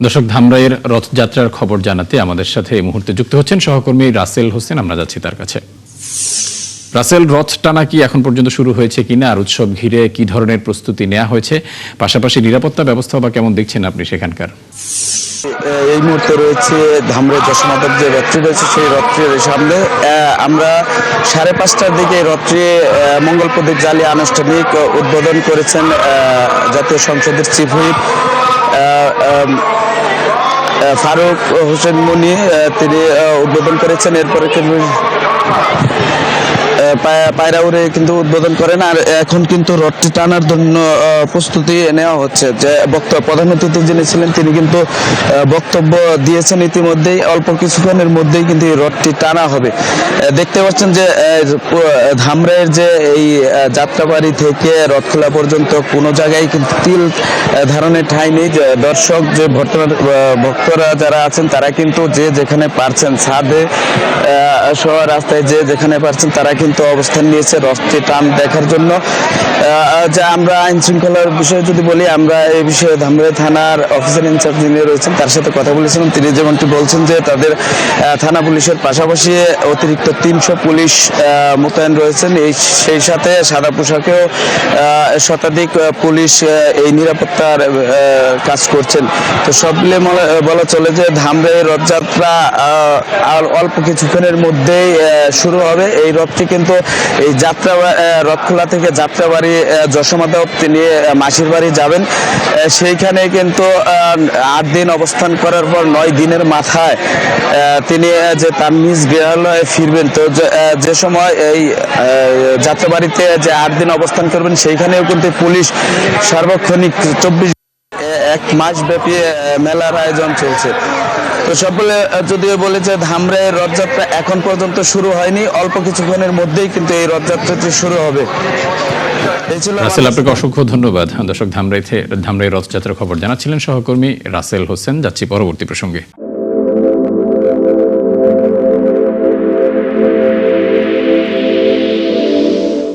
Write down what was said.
দর্শক, ধামরাইয়ের রথযাত্রার খবর জানাতে আমাদের সাথে এই মুহূর্তে যুক্ত হচ্ছেন সহকর্মী রাসেল হোসেন। আমরা যাচ্ছি তার কাছে। রাসেল, রথ টানা কি এখন পর্যন্ত শুরু হয়েছে কিনা, আর উৎসব ঘিরে কি ধরনের প্রস্তুতি নেওয়া হয়েছে, পাশাপাশি নিরাপত্তা ব্যবস্থা বা কেমন দেখছেন আপনি সেখানকার? এই মুহূর্তে রয়েছে ধামরাই দশমাতার যে রথটি রয়েছে সেই রথটির সামনে। আমরা 5:30টার দিকে রথটি মঙ্গল প্রদীপ জ্বালিয়ে আনুষ্ঠানিক উদ্বোধন করেছেন জাতীয় সংসদের চিফ হুইপ ফারুক হোসেন মুনি। তিনি উদ্বোধন করেছেন। এরপরে পায়রা উড়ে কিন্তু উদ্বোধন করেন। আর এখন কিন্তু রথটি টানার জন্য প্রস্তুতি নেওয়া হচ্ছে। যে প্রধান অতিথি যিনি ছিলেন তিনি কিন্তু বক্তব্য দিয়েছেন ইতিমধ্যেই। অল্প কিছুক্ষণের মধ্যেই কিন্তু এই রথটি টানা হবে। দেখতে পাচ্ছেন যে ধামরাইয়ের যে এই যাত্রাবাড়ি থেকে রথখোলা পর্যন্ত কোনো জায়গায় কিন্তু তিল ধারণের ঠাঁই নেই। দর্শক যে ভক্তরা যারা আছেন তারা কিন্তু যে যেখানে পারছেন, ছাদে সহ রাস্তায় যে যেখানে পারছেন তারা কিন্তু অবস্থান নিয়েছে রথটি টান দেখার জন্য। যা আমরা আইন শৃঙ্খলার বিষয়ে যদি বলি, আমরা এই বিষয়ে ধামরাই থানার অফিসার ইনচার্জ যিনি রয়েছেন তার সাথে কথা বলেছিলাম। তিনি যেমনটি বলছেন যে তাদের থানা পুলিশের পাশাপাশি অতিরিক্ত 300 পুলিশ মোতায়েন রয়েছেন। সেই সাথে সাদা পোশাকেও শতাধিক পুলিশ এই নিরাপত্তার কাজ করছেন। তো সব মিলে বলা চলে যে ধামরাই রথযাত্রা আর অল্প কিছুক্ষণের মধ্যেই শুরু হবে। এই রথটি কিন্তু এই রথখোলা থেকে যাত্রাবাড়ি যশোমাতা তিনি মাসির বাড়ি যাবেন। সেইখানে কিন্তু 8 দিন অবস্থান করার পর 9 দিনের মাথায় তিনি যে তার নিজ গৃহালয়ে ফিরবেন। তো যে সময় এই যাত্রাবাড়িতে যে 8 দিন অবস্থান করবেন সেইখানেও কিন্তু পুলিশ সার্বক্ষণিক 1 মাস ব্যাপী মেলার আয়োজন চলছে। তো সকলে যদিও বলেছে ধামরাইয়ের রথযাত্রা এখন পর্যন্ত শুরু হয়নি, অল্প কিছুক্ষণের মধ্যেই কিন্তু এই রথযাত্রাটি শুরু হবে। রাসেল, আপনাকে অসংখ্য ধন্যবাদ। দর্শক, ধামরাই রথযাত্রার খবর জানাচ্ছিলেন সহকর্মী রাসেল হোসেন। যাচ্ছি পরবর্তী প্রসঙ্গে।